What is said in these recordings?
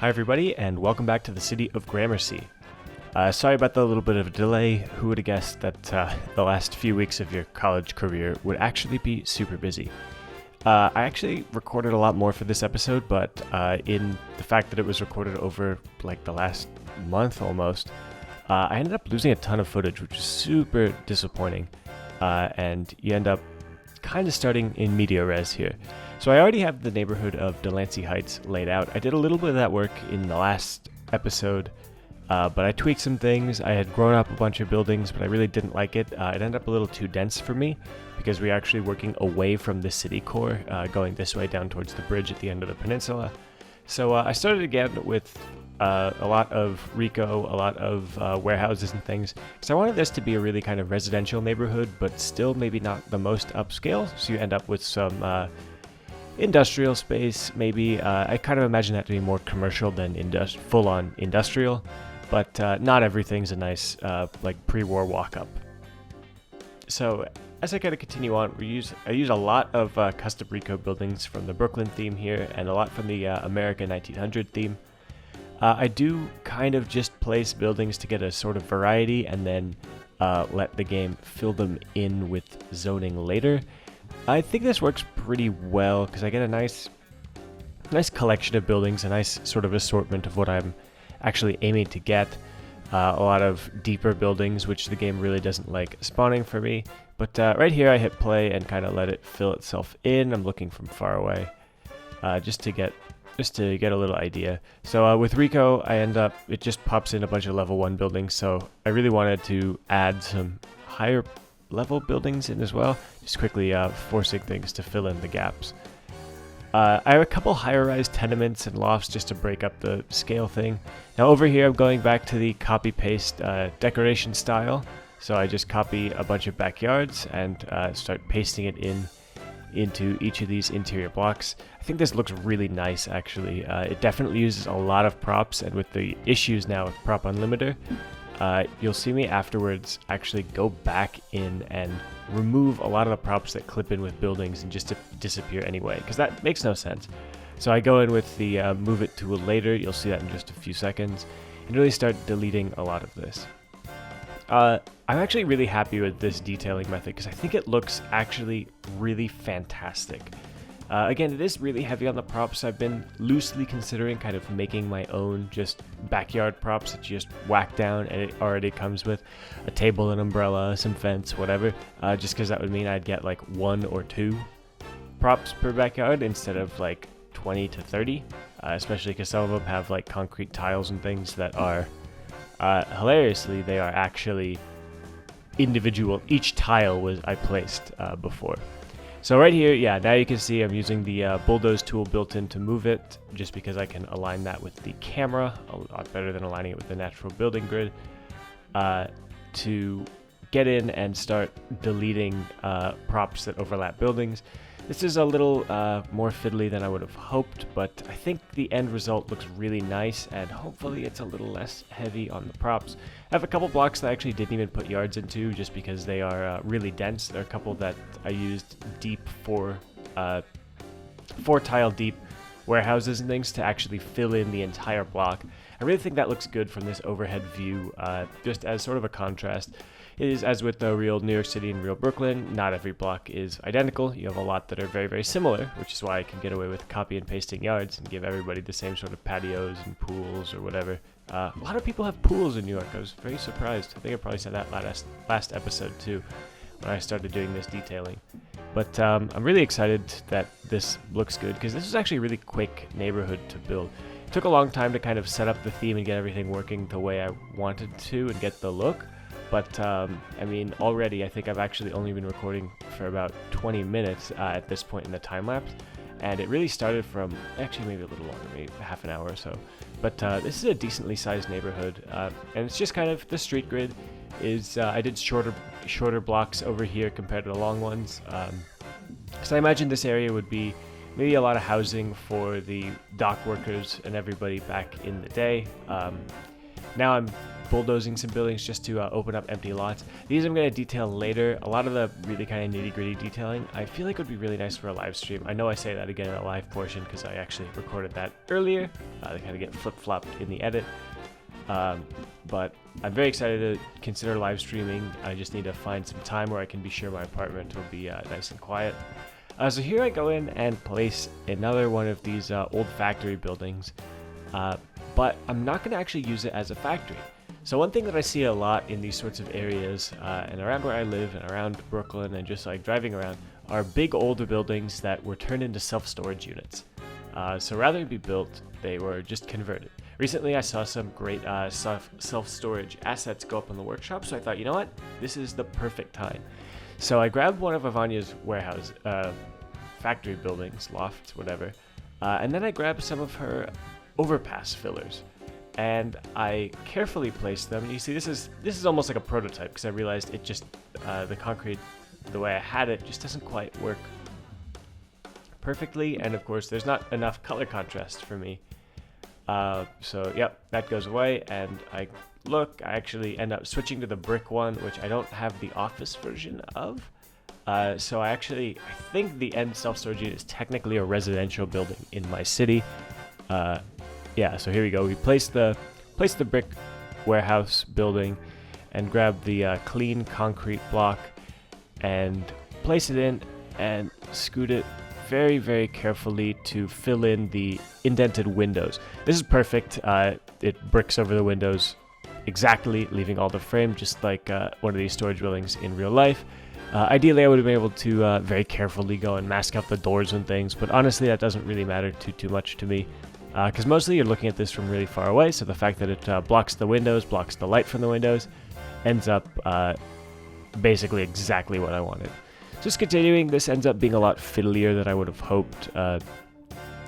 Hi everybody, and welcome back to the city of Gramercy. Sorry about the little bit of a delay. Who would have guessed that the last few weeks of your college career would actually be super busy? I actually recorded a lot more for this episode, but in the fact that it was recorded over like the last month almost, I ended up losing a ton of footage, which is super disappointing. And you end up kind of starting in media res here. So I already have the neighborhood of Delancey Heights laid out. I did a little bit of that work in the last episode, but I tweaked some things. I had grown up a bunch of buildings, but I really didn't like it. It ended up a little too dense for me because we're actually working away from the city core, going this way down towards the bridge at the end of the peninsula. So I started again with a lot of Rico, a lot of warehouses and things, because I wanted this to be a really kind of residential neighborhood, but still maybe not the most upscale, so you end up with some industrial space, maybe. I kind of imagine that to be more commercial than full-on industrial, but not everything's a nice like pre-war walk-up. So as I kind of continue on, I use a lot of custom Rico buildings from the Brooklyn theme here, and a lot from the America 1900 theme. I do kind of just place buildings to get a sort of variety, and then let the game fill them in with zoning later. I think this works pretty well because I get a nice collection of buildings, a nice sort of assortment of what I'm actually aiming to get. A lot of deeper buildings, which the game really doesn't like spawning for me. But right here I hit play and kind of let it fill itself in. I'm looking from far away just to get a little idea. So with Rico, it just pops in a bunch of level 1 buildings. So I really wanted to add some higher level buildings in as well, just quickly forcing things to fill in the gaps. I have a couple higher-rise tenements and lofts just to break up the scale thing. Now over here I'm going back to the copy-paste decoration style, so I just copy a bunch of backyards and start pasting it into each of these interior blocks. I think this looks really nice actually. It definitely uses a lot of props, and with the issues now with Prop Unlimiter, you'll see me afterwards actually go back in and remove a lot of the props that clip in with buildings and just disappear anyway, because that makes no sense. So I go in with the move it tool later, you'll see that in just a few seconds, and really start deleting a lot of this. I'm actually really happy with this detailing method because I think it looks actually really fantastic. Again, it is really heavy on the props. I've been loosely considering kind of making my own just backyard props that you just whack down, and it already comes with a table, an umbrella, some fence, whatever, just because that would mean I'd get like 1 or 2 props per backyard instead of like 20 to 30, especially because some of them have like concrete tiles and things that are, hilariously, they are actually individual. Each tile I placed before. So right here, yeah, now you can see I'm using the bulldoze tool built in to move it, just because I can align that with the camera a lot better than aligning it with the natural building grid, to get in and start deleting props that overlap buildings. This is a little more fiddly than I would have hoped, but I think the end result looks really nice, and hopefully it's a little less heavy on the props. I have a couple blocks that I actually didn't even put yards into just because they are really dense. There are a couple that I used deep four tile deep warehouses and things to actually fill in the entire block. I really think that looks good from this overhead view, just as sort of a contrast. It is, as with the real New York City and real Brooklyn, not every block is identical. You have a lot that are very, very similar, which is why I can get away with copy and pasting yards and give everybody the same sort of patios and pools or whatever. A lot of people have pools in New York. I was very surprised. I think I probably said that last episode too, when I started doing this detailing. But I'm really excited that this looks good, because this is actually a really quick neighborhood to build. It took a long time to kind of set up the theme and get everything working the way I wanted to and get the look. But, I mean, already I think I've actually only been recording for about 20 minutes at this point in the time-lapse. And it really started from, actually maybe a little longer, maybe half an hour or so. But this is a decently sized neighborhood. And it's just kind of, the street grid is, I did shorter blocks over here compared to the long ones. So I imagine this area would be maybe a lot of housing for the dock workers and everybody back in the day. Now I'm bulldozing some buildings just to open up empty lots. These I'm going to detail later. A lot of the really kind of nitty-gritty detailing I feel like would be really nice for a live stream. I know I say that again in a live portion because I actually recorded that earlier. They kind of get flip-flopped in the edit. But I'm very excited to consider live streaming. I just need to find some time where I can be sure my apartment will be nice and quiet. So here I go in and place another one of these old factory buildings. But I'm not going to actually use it as a factory. So one thing that I see a lot in these sorts of areas and around where I live and around Brooklyn and just like driving around are big older buildings that were turned into self-storage units. So rather than be built, they were just converted. Recently I saw some great self-storage assets go up in the workshop, so I thought, you know what, this is the perfect time. So I grabbed one of Ivania's warehouse, factory buildings, lofts, whatever, and then I grabbed some of her overpass fillers, and I carefully placed them. You see, this is almost like a prototype because I realized it just the concrete, the way I had it, just doesn't quite work perfectly, and of course there's not enough color contrast for me. So yep, that goes away, and I actually end up switching to the brick one, which I don't have the office version of. So I think the end self-storage unit is technically a residential building in my city. Yeah, so here we go. We place the brick warehouse building and grab the clean concrete block and place it in and scoot it very, very carefully to fill in the indented windows. This is perfect. It bricks over the windows exactly, leaving all the frame just like one of these storage buildings in real life. Ideally, I would have been able to very carefully go and mask out the doors and things, but honestly, that doesn't really matter too much to me. Because mostly you're looking at this from really far away, so the fact that it blocks the windows, blocks the light from the windows, ends up basically exactly what I wanted. Just continuing, this ends up being a lot fiddlier than I would have hoped,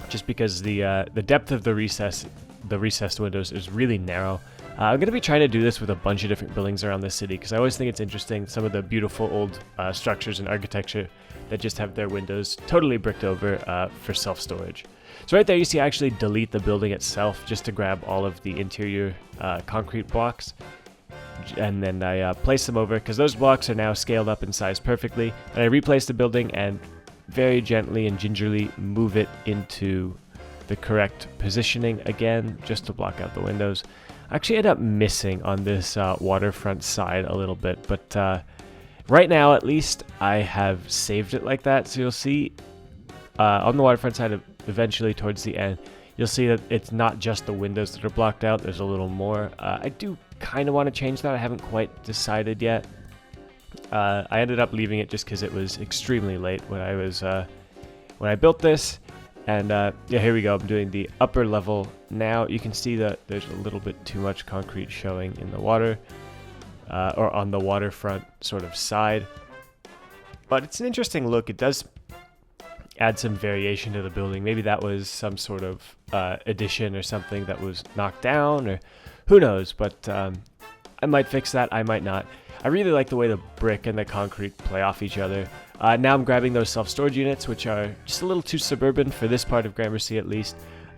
just because the depth of the recessed windows is really narrow. I'm going to be trying to do this with a bunch of different buildings around the city, because I always think it's interesting, some of the beautiful old structures and architecture that just have their windows totally bricked over for self-storage. So right there you see I actually delete the building itself just to grab all of the interior concrete blocks, and then I place them over because those blocks are now scaled up in size perfectly, and I replace the building and very gently and gingerly move it into the correct positioning again just to block out the windows. I actually end up missing on this waterfront side a little bit, but right now at least I have saved it like that, so you'll see on the waterfront side eventually towards the end you'll see that it's not just the windows that are blocked out, there's a little more. I do kind of want to change that. I haven't quite decided yet. I ended up leaving it just because it was extremely late when I built this. And yeah, here we go. I'm doing the upper level now. You can see that there's a little bit too much concrete showing in the water, or on the waterfront sort of side. But it's an interesting look. It does add some variation to the building. Maybe that was some sort of addition or something that was knocked down, or who knows. But I might fix that. I might not. I really like the way the brick and the concrete play off each other. Now I'm grabbing those self-storage units, which are just a little too suburban for this part of Gramercy at least,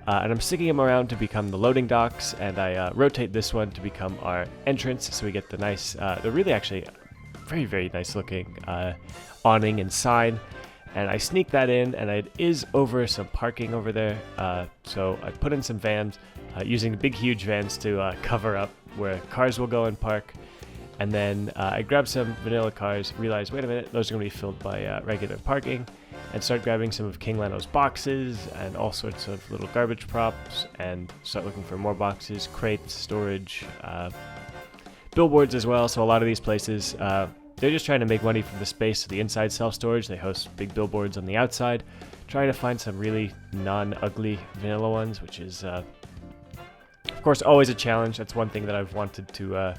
and I'm sticking them around to become the loading docks, and I rotate this one to become our entrance, so we get the nice, they're really actually very, very nice looking awning and sign, and I sneak that in, and it is over some parking over there, so I put in some vans, using the big huge vans to cover up where cars will go and park. And then I grabbed some vanilla cars, realized, wait a minute, those are going to be filled by regular parking, and start grabbing some of King Leno's boxes and all sorts of little garbage props, and start looking for more boxes, crates, storage, billboards as well. So a lot of these places, they're just trying to make money from the space of the inside self-storage. They host big billboards on the outside, trying to find some really non-ugly vanilla ones, which is, of course, always a challenge. That's one thing that I've wanted to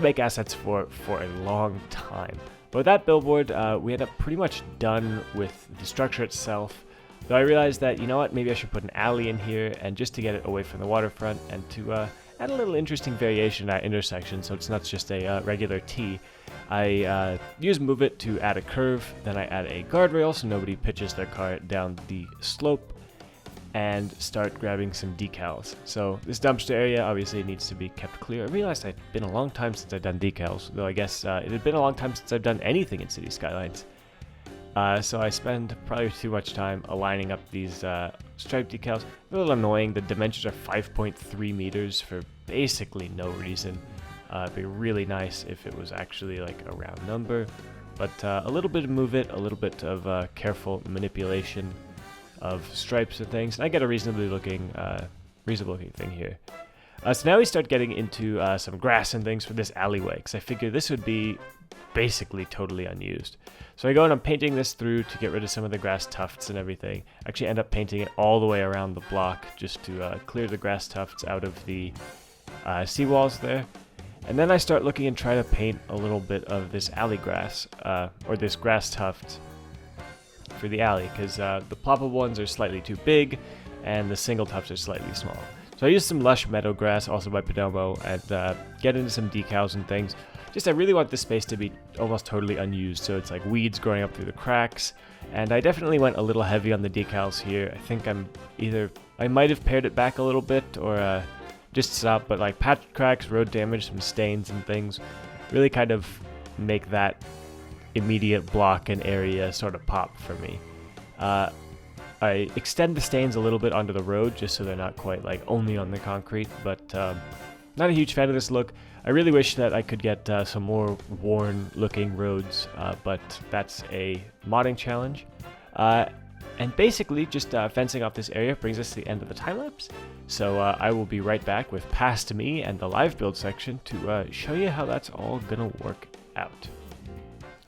make assets for a long time. But with that billboard, we end up pretty much done with the structure itself. Though I realized that, you know what, maybe I should put an alley in here, and just to get it away from the waterfront, and to add a little interesting variation at intersection, so it's not just a regular T. I use Move It to add a curve, then I add a guardrail so nobody pitches their car down the slope. and start grabbing some decals. So this dumpster area obviously needs to be kept clear. I realized it had been a long time since I'd done decals, though I guess it had been a long time since I've done anything in City Skylines. So I spend probably too much time aligning up these stripe decals. A little annoying. The dimensions are 5.3 meters for basically no reason. It'd be really nice if it was actually like a round number, but a little bit of move it, a little bit of careful manipulation of stripes and things, and I get a reasonable looking thing here. So now we start getting into some grass and things for this alleyway, because I figure this would be basically totally unused. So I go and I'm painting this through to get rid of some of the grass tufts and everything. I actually end up painting it all the way around the block just to clear the grass tufts out of the seawalls there. And then I start looking and try to paint a little bit of this alley grass, or this grass tuft for the alley, because the ploppable ones are slightly too big and the single tufts are slightly small. So I use some lush meadow grass, also by Podomo, and get into some decals and things. Just I really want this space to be almost totally unused, so it's like weeds growing up through the cracks. And I definitely went a little heavy on the decals here. I think I might have pared it back a little bit, or just stopped, but like patch cracks, road damage, some stains and things really kind of make that immediate block and area sort of pop for me. I extend the stains a little bit onto the road just so they're not quite like only on the concrete, but not a huge fan of this look. I really wish that I could get some more worn looking roads, but that's a modding challenge. And basically just fencing off this area brings us to the end of the time lapse. So I will be right back with Past Me and the live build section to show you how that's all gonna work out.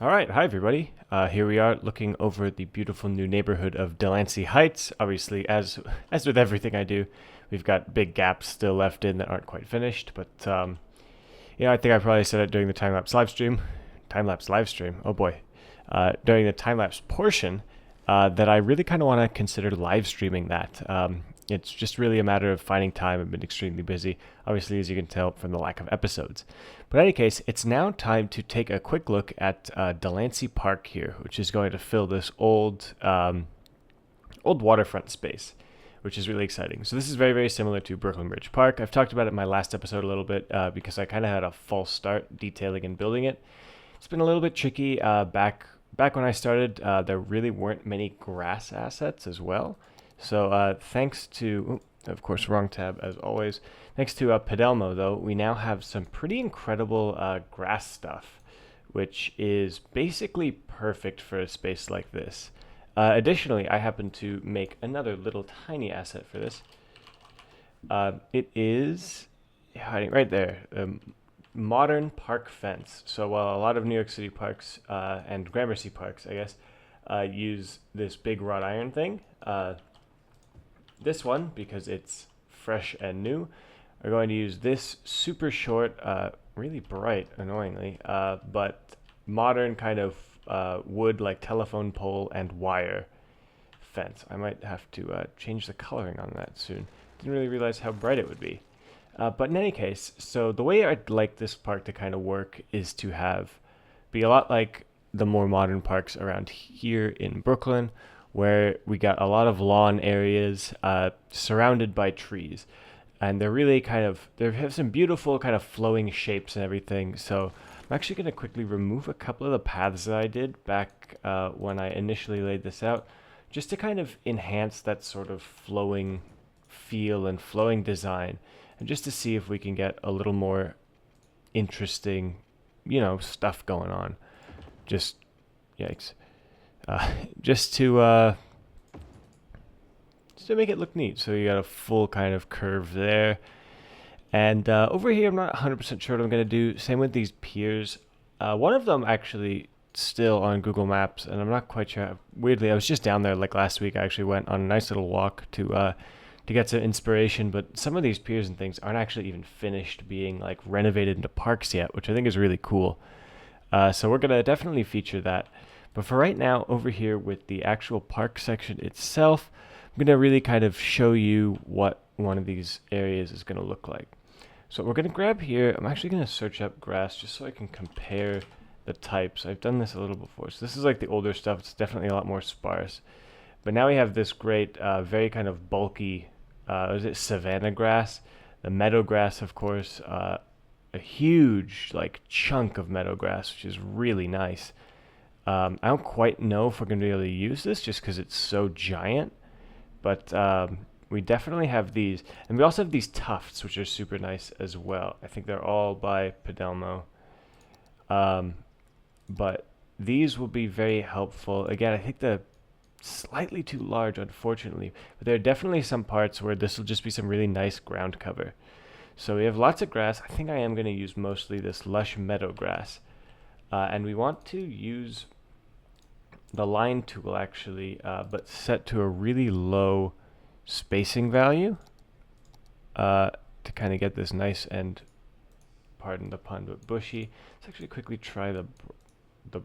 Alright, hi everybody. Here we are looking over the beautiful new neighborhood of Delancey Heights. Obviously, as with everything I do, we've got big gaps still left in that aren't quite finished, but I think I probably said it during the time-lapse live stream. Oh boy. During the time-lapse portion, that I really kind of want to consider live streaming that. It's just really a matter of finding time. I've been extremely busy, obviously, as you can tell from the lack of episodes. But in any case, it's now time to take a quick look at Delancey Park here, which is going to fill this old waterfront space, which is really exciting. So this is very, very similar to Brooklyn Bridge Park. I've talked about it in my last episode a little bit because I kind of had a false start detailing and building it. It's been a little bit tricky. Back when I started, there really weren't many grass assets as well. So thanks to, of course, wrong tab as always. Thanks to Podelmo, though, we now have some pretty incredible grass stuff, which is basically perfect for a space like this. Additionally, I happen to make another little tiny asset for this. It is hiding right there. Modern park fence. So while a lot of New York City parks and Gramercy parks, I guess, use this big wrought iron thing, this one, because it's fresh and new, are going to use this super short, really bright, annoyingly, but modern kind of wood, like telephone pole and wire fence. I might have to change the coloring on that soon. Didn't really realize how bright it would be. But in any case, so the way I'd like this park to kind of work is to be a lot like the more modern parks around here in Brooklyn, where we got a lot of lawn areas surrounded by trees. And they're really they have some beautiful kind of flowing shapes and everything. So I'm actually going to quickly remove a couple of the paths that I did back when I initially laid this out, just to kind of enhance that sort of flowing feel and flowing design, and just to see if we can get a little more interesting, stuff going on. Just, yikes. Just to make it look neat. So you got a full kind of curve there. And over here, I'm not 100% sure what I'm going to do. Same with these piers. One of them actually still on Google Maps, and I'm not quite sure. Weirdly, I was just down there like last week. I actually went on a nice little walk to get some inspiration, but some of these piers and things aren't actually even finished being like renovated into parks yet, which I think is really cool. So we're going to definitely feature that. But for right now, over here with the actual park section itself, I'm going to really kind of show you what one of these areas is going to look like. So what we're going to grab here, I'm actually going to search up grass just so I can compare the types. I've done this a little before. So this is like the older stuff. It's definitely a lot more sparse. But now we have this great, very kind of bulky, is it savanna grass? The meadow grass, of course, a huge like chunk of meadow grass, which is really nice. I don't quite know if we're going to be able to use this just because it's so giant, but we definitely have these. And we also have these tufts, which are super nice as well. I think they're all by Padelmo. But these will be very helpful. Again, I think the slightly too large, unfortunately, but there are definitely some parts where this will just be some really nice ground cover. So we have lots of grass. I think I am going to use mostly this lush meadow grass. And we want to use the line tool actually, but set to a really low spacing value to kind of get this nice and, pardon the pun, but bushy. Let's actually quickly try the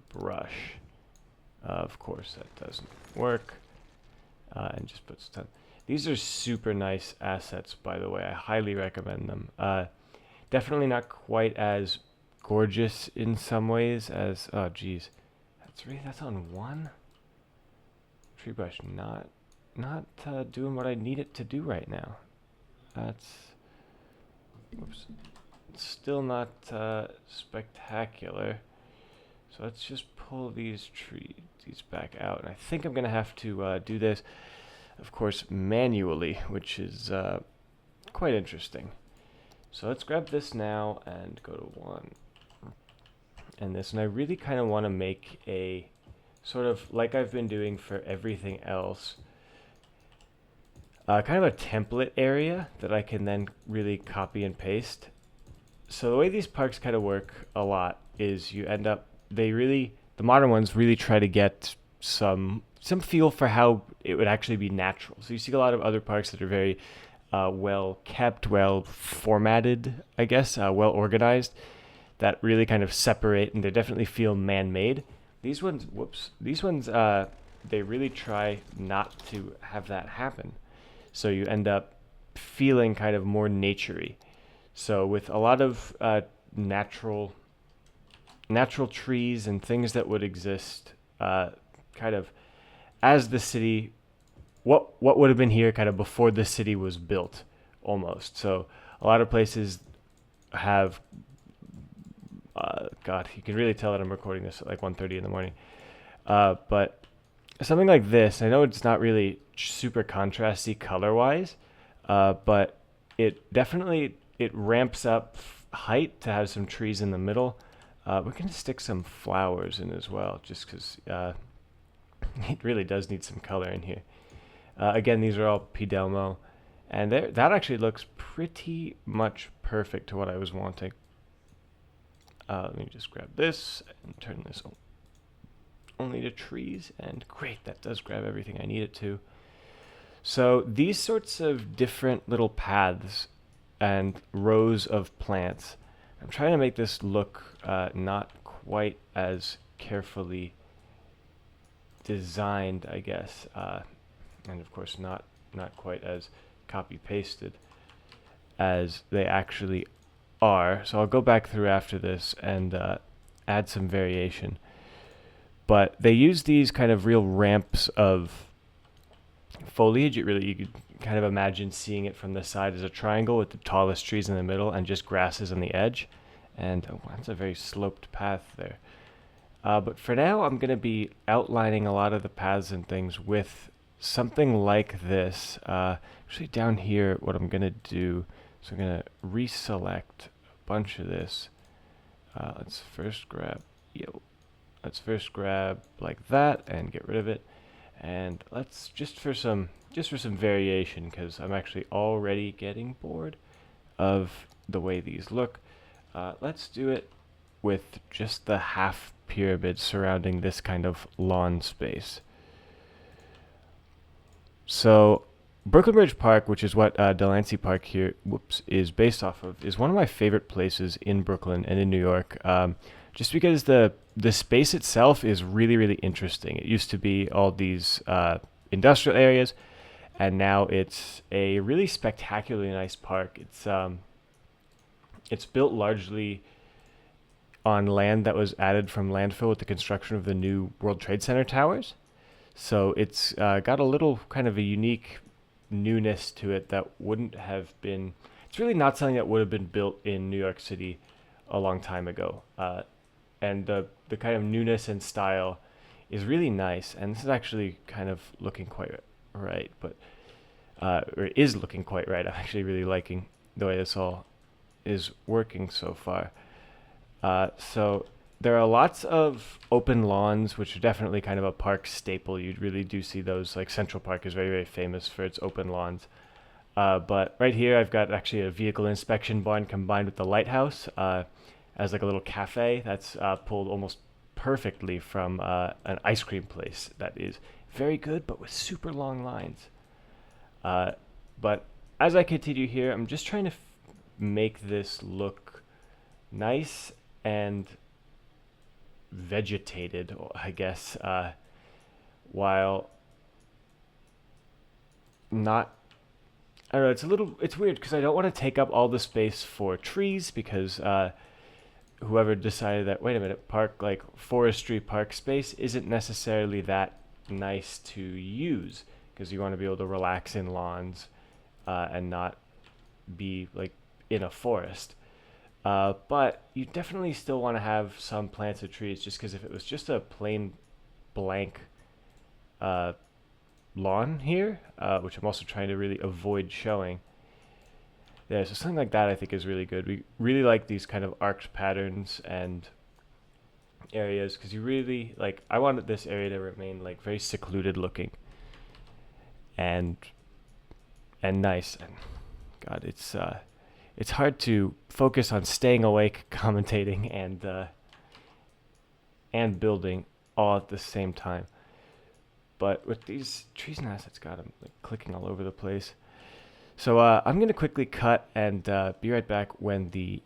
brush. Of course, that doesn't work. And just puts ton. These are super nice assets, by the way. I highly recommend them. Definitely not quite as gorgeous in some ways as, oh geez, that's on one tree brush. Not doing what I need it to do right now. That's, whoops, still not spectacular. So let's just pull these back out. And I think I'm gonna have to do this, of course, manually, which is quite interesting. So let's grab this now and go to one and this. And I really kind of want to make a sort of, like I've been doing for everything else, kind of a template area that I can then really copy and paste. So the way these parks kind of work a lot is you end up, the modern ones really try to get some feel for how it would actually be natural. So you see a lot of other parks that are very well kept, well formatted, I guess, well organized, that really kind of separate, and they definitely feel man-made. These ones, they really try not to have that happen. So you end up feeling kind of more naturey. So with a lot of natural trees and things that would exist kind of as the city, what would have been here kind of before the city was built, almost. So a lot of places have, God, you can really tell that I'm recording this at like 1:30 in the morning. But something like this, I know it's not really super contrasty color-wise, but it definitely, it ramps up height to have some trees in the middle. We're going to stick some flowers in as well, just because it really does need some color in here. Again, these are all Pidelmo, and that actually looks pretty much perfect to what I was wanting. Let me just grab this and turn this only to trees, and great, that does grab everything I need it to. So these sorts of different little paths and rows of plants, I'm trying to make this look not quite as carefully designed, I guess, and of course not quite as copy-pasted as they actually are. So I'll go back through after this and add some variation. But they use these kind of real ramps of foliage. You could kind of imagine seeing it from the side as a triangle with the tallest trees in the middle and just grasses on the edge. And that's a very sloped path there. But for now, I'm going to be outlining a lot of the paths and things with something like this. Actually, down here, what I'm going to do, so I'm going to reselect a bunch of this. Let's first grab like that and get rid of it. And let's just for some variation, because I'm actually already getting bored of the way these look. Let's do it with just the half pyramid surrounding this kind of lawn space. So Brooklyn Bridge Park, which is what Delancey Park here is based off of, is one of my favorite places in Brooklyn and in New York, just because the space itself is really, really interesting. It used to be all these industrial areas, and now it's a really spectacularly nice park. It's built largely on land that was added from landfill with the construction of the new World Trade Center towers. So it's got a little kind of a unique newness to it that wouldn't have been. It's really not something that would have been built in New York City a long time ago. And the kind of newness and style is really nice. And this is actually kind of looking quite right, but or is looking quite right. I'm actually really liking the way this all is working so far. So there are lots of open lawns, which are definitely kind of a park staple. You really do see those. Like Central Park is very, very famous for its open lawns. But right here, I've got actually a vehicle inspection barn combined with the lighthouse as like a little cafe that's pulled almost perfectly from an ice cream place that is very good, but with super long lines. But as I continue here, I'm just trying to make this look nice and vegetated, I guess, while not. I don't know. It's weird because I don't want to take up all the space for trees because whoever decided that, wait a minute, park, like forestry park space isn't necessarily that nice to use because you want to be able to relax in lawns and not be like in a forest. But you definitely still want to have some plants or trees just because if it was just a plain blank uh, lawn here, which I'm also trying to really avoid showing, yeah, so something like that I think is really good. We really like these kind of arced patterns and areas because you really like. I wanted this area to remain like very secluded looking and nice. And God, it's hard to focus on staying awake, commentating, and building all at the same time. But with these trees and assets, God, I'm like clicking all over the place. So I'm gonna quickly cut and be right back when the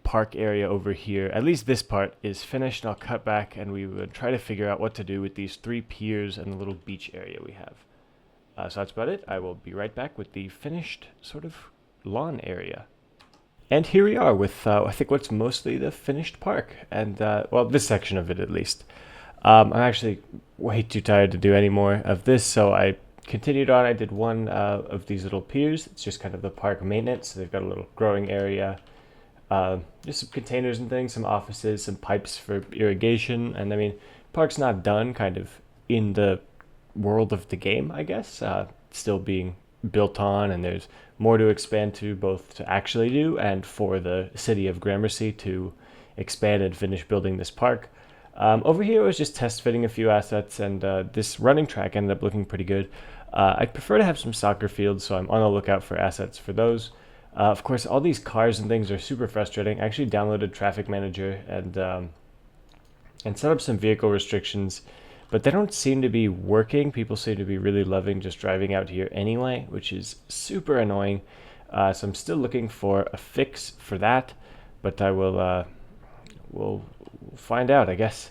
park area over here, at least this part, is finished. And I'll cut back and we would try to figure out what to do with these 3 piers and the little beach area we have. So that's about it. I will be right back with the finished sort of lawn area. And here we are with, I think, what's mostly the finished park. And, well, this section of it at least. I'm actually way too tired to do any more of this, so I continued on. I did one of these little piers. It's just kind of the park maintenance. So they've got a little growing area, just some containers and things, some offices, some pipes for irrigation. And I mean, park's not done kind of in the world of the game, I guess. Still being built on, and there's more to expand to, both to actually do and for the city of Gramercy to expand and finish building this park. Over here, I was just test fitting a few assets, and this running track ended up looking pretty good. I'd prefer to have some soccer fields, so I'm on the lookout for assets for those. Of course, all these cars and things are super frustrating. I actually downloaded Traffic Manager and set up some vehicle restrictions, but they don't seem to be working. People seem to be really loving just driving out here anyway, which is super annoying. So I'm still looking for a fix for that, but I will find out, I guess.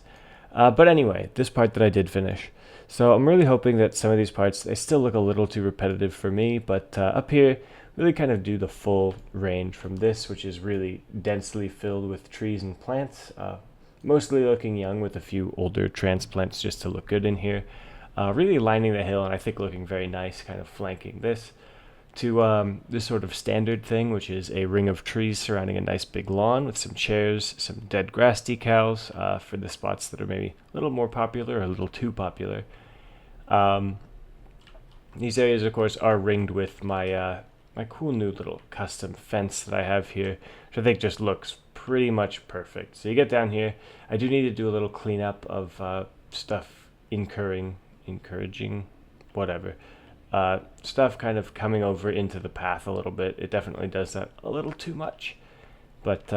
But anyway, this part that I did finish. So I'm really hoping that some of these parts, they still look a little too repetitive for me, but up here, really kind of do the full range from this, which is really densely filled with trees and plants, mostly looking young with a few older transplants just to look good in here. Really lining the hill and I think looking very nice, kind of flanking this, to this sort of standard thing, which is a ring of trees surrounding a nice big lawn with some chairs, some dead grass decals for the spots that are maybe a little more popular or a little too popular. These areas, of course, are ringed with my cool new little custom fence that I have here, which I think just looks pretty much perfect. So you get down here, I do need to do a little cleanup of stuff encouraging, whatever. Stuff kind of coming over into the path a little bit. It definitely does that a little too much. But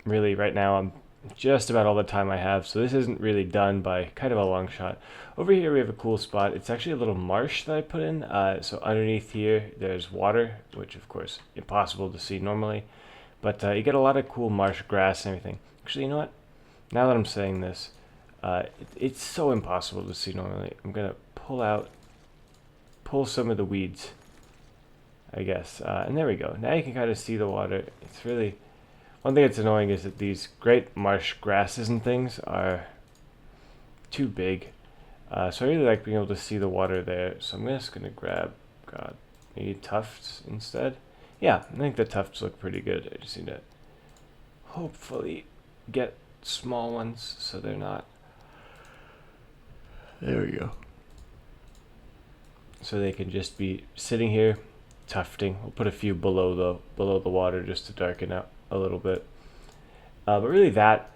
really, right now, I'm just about all the time I have, so this isn't really done by kind of a long shot. Over here, we have a cool spot. It's actually a little marsh that I put in. So underneath here, there's water, which, of course, impossible to see normally. But you get a lot of cool marsh grass and everything. Actually, you know what? Now that I'm saying this, it's so impossible to see normally. I'm going to pull some of the weeds, I guess. And there we go. Now you can kind of see the water. It's really... One thing that's annoying is that these great marsh grasses and things are too big. So I really like being able to see the water there. So I'm just gonna grab, God, maybe tufts instead. Yeah, I think the tufts look pretty good. I just need to hopefully get small ones so they're not. There we go. So they can just be sitting here, tufting. We'll put a few below the water just to darken out a little bit. But really, that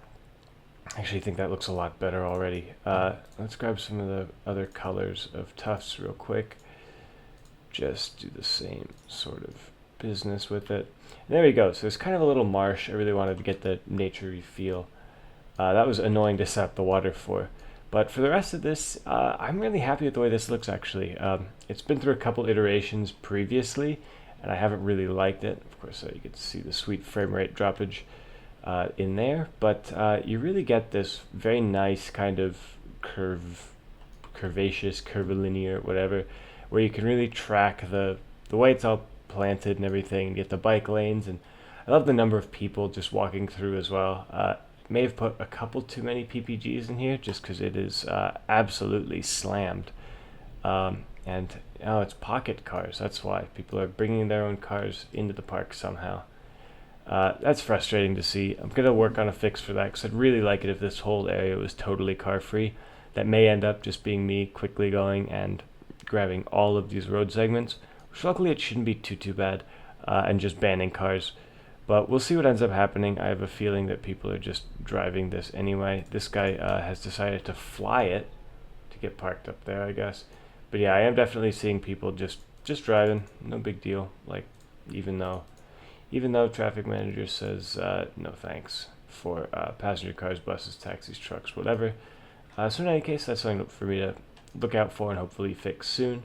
I actually think that looks a lot better already. Let's grab some of the other colors of tufts real quick. Just do the same sort of business with it. And there we go. So it's kind of a little marsh. I really wanted to get the naturey feel. That was annoying to set up the water for. But for the rest of this, I'm really happy with the way this looks, actually. It's been through a couple iterations previously, and I haven't really liked it. Of course, you get to see the sweet frame rate droppage in there, but you really get this very nice kind of curvaceous, curvilinear, whatever, where you can really track the way it's all planted and everything, and get the bike lanes. And I love the number of people just walking through as well. May have put a couple too many PPGs in here just because it is absolutely slammed. And it's pocket cars. That's why people are bringing their own cars into the park somehow. That's frustrating to see. I'm going to work on a fix for that because I'd really like it if this whole area was totally car free. That may end up just being me quickly going and grabbing all of these road segments, which luckily it shouldn't be too bad, and just banning cars. But we'll see what ends up happening. I have a feeling that people are just driving this anyway. This guy has decided to fly it to get parked up there, I guess. But yeah, I am definitely seeing people just driving. No big deal. Like, even though traffic manager says no thanks for passenger cars, buses, taxis, trucks, whatever. So in any case, that's something for me to look out for and hopefully fix soon.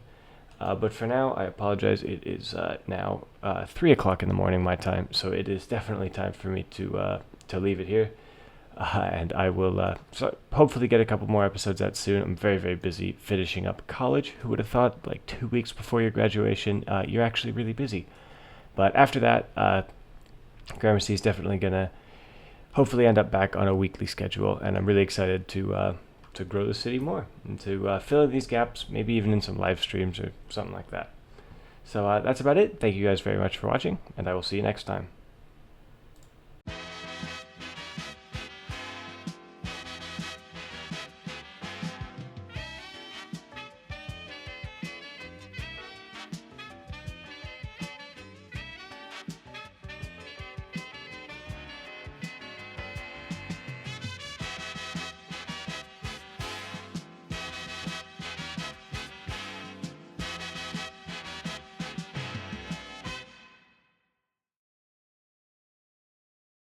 But for now, I apologize. It is now 3 o'clock in the morning my time, so it is definitely time for me to leave it here. And I will so hopefully get a couple more episodes out soon. I'm very, very busy finishing up college. Who would have thought, like 2 weeks before your graduation, you're actually really busy. But after that, Gramercy is definitely going to hopefully end up back on a weekly schedule, and I'm really excited to grow the city more and to fill in these gaps, maybe even in some live streams or something like that. So that's about it. Thank you guys very much for watching, and I will see you next time.